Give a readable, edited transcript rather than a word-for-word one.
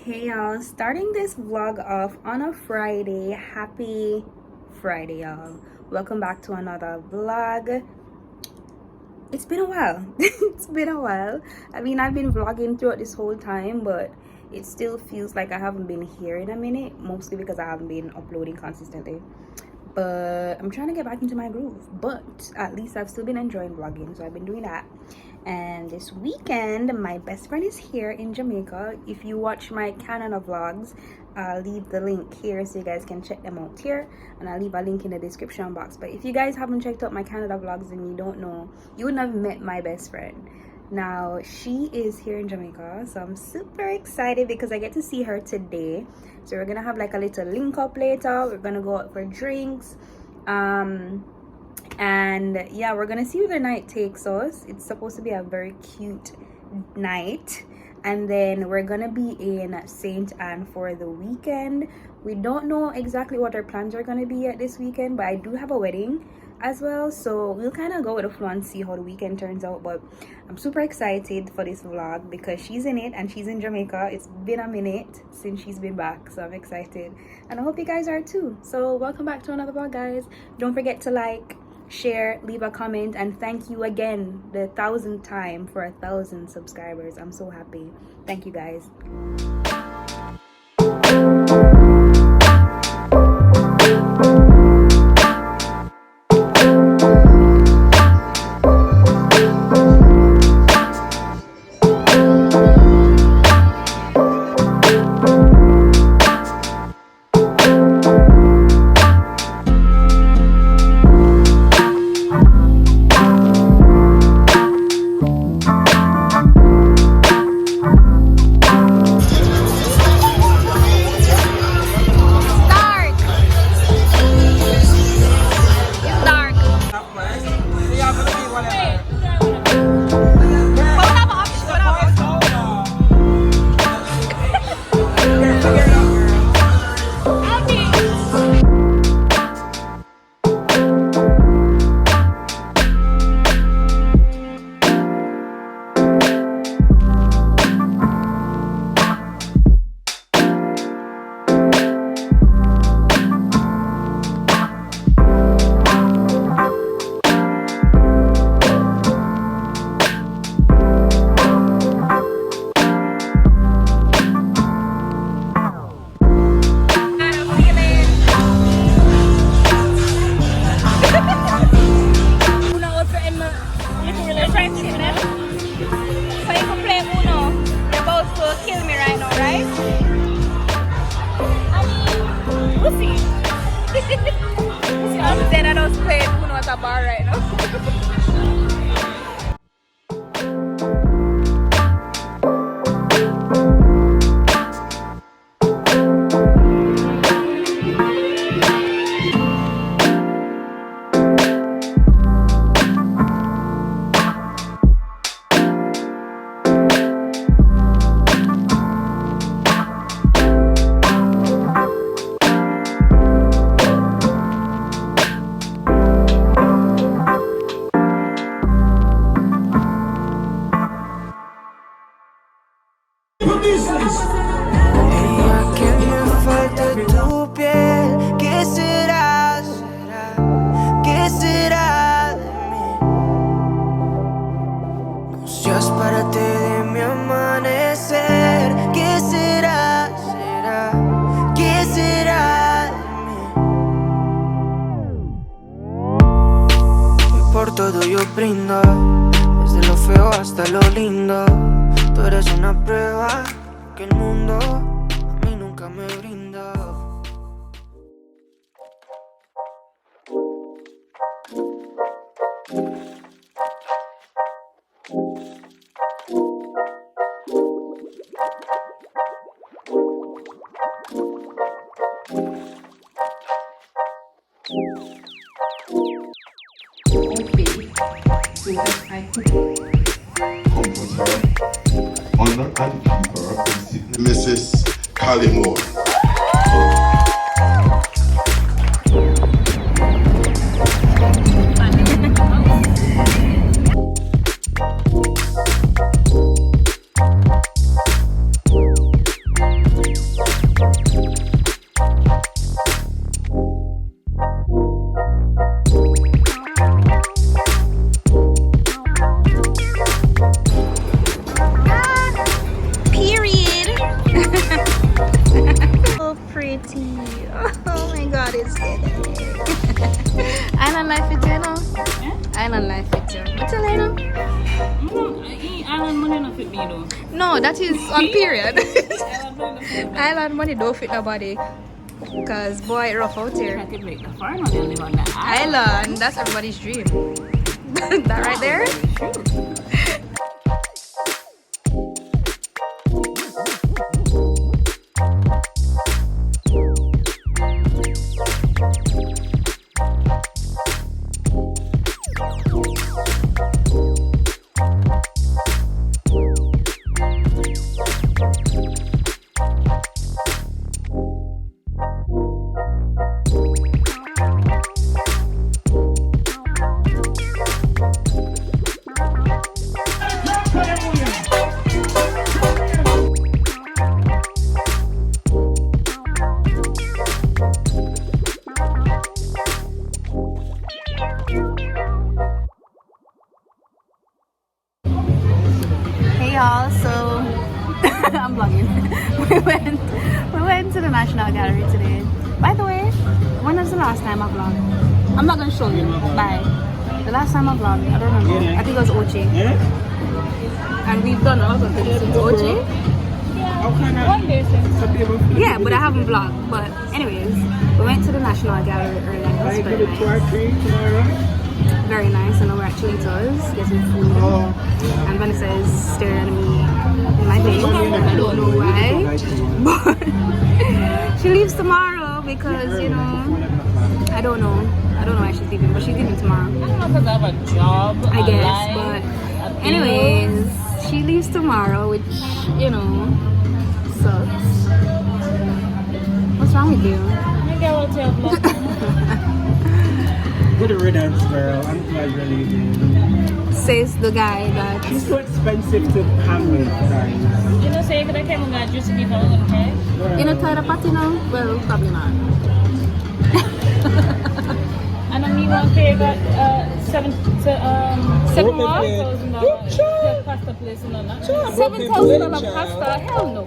Hey y'all, starting this vlog off on a Friday. Happy Friday y'all. Welcome back to another vlog. It's been a while. It's been a while. I mean, I've been vlogging throughout this whole time, but it still feels like I haven't been here in a minute, mostly because I haven't been uploading consistently. But I'm trying to get back into my groove, but at least I've still been enjoying vlogging, so I've been doing that. And this weekend my best friend is here in Jamaica. If you watch my Canada vlogs, I'll leave the link here so you guys can check them out here, and I'll leave a link in the description box. But if you guys haven't checked out my Canada vlogs and you don't know, you wouldn't have met my best friend. Now she is here in Jamaica, so I'm super excited because I get to see her today. So we're gonna have like a little link up later. We're gonna go out for drinks, and yeah, we're gonna see where the night takes us. It's supposed to be a very cute night, and then we're gonna be in St. Anne for the weekend. We don't know exactly what our plans are gonna be at this weekend, but I do have a wedding as well, so we'll kind of go with the flow and see how the weekend turns out. But I'm super excited for this vlog because she's in it and she's in Jamaica. It's been a minute since she's been back, so I'm excited, and I hope you guys are too. So welcome back to another vlog, guys. Don't forget to like, share, leave a comment, and thank you again, the 1,000th time, for 1,000 subscribers. I'm so happy. Thank you guys. Todo yo brindo, desde lo feo hasta lo lindo. Tú eres una prueba que el mundo a mí nunca me brindó. Honor and keeper Mrs. Collymore. Island life it, you know? Island life it, you know? What's your name? Island money not fit me though. No, that is on period. Island money don't fit nobody. Cause boy, it rough out here. I could make the foreigner and live on that Island, that's everybody's dream. That right there? Y'all, so I'm vlogging. we went to the National Gallery today. By the way, when was the last time I vlogged? I'm not gonna show you. Bye. The last time I vlogged, I don't remember. I think it was Ocho. And we've done a lot of things since Ocho. Yeah, but I haven't vlogged. But anyways, we went to the National Gallery earlier. It was very nice. Very nice, and we're actually to us getting food. And Vanessa is staring at me in my face. I don't know why, but she leaves tomorrow because, you know, I don't know why she's leaving, but she's leaving tomorrow. I don't know because I have a job. I guess, but anyways, she leaves tomorrow, which, you know, sucks. What's wrong with you? Maybe I will tell vlog. Good riddance, girl. I'm glad you're leaving. Says the guy that It's so expensive to hang with, guys. You know, say if I came and just give her a cash. you know tie the party now? Well, probably not. And I mean, one pay got $7,000 pasta place and all that. $7,000 pasta? Hell no.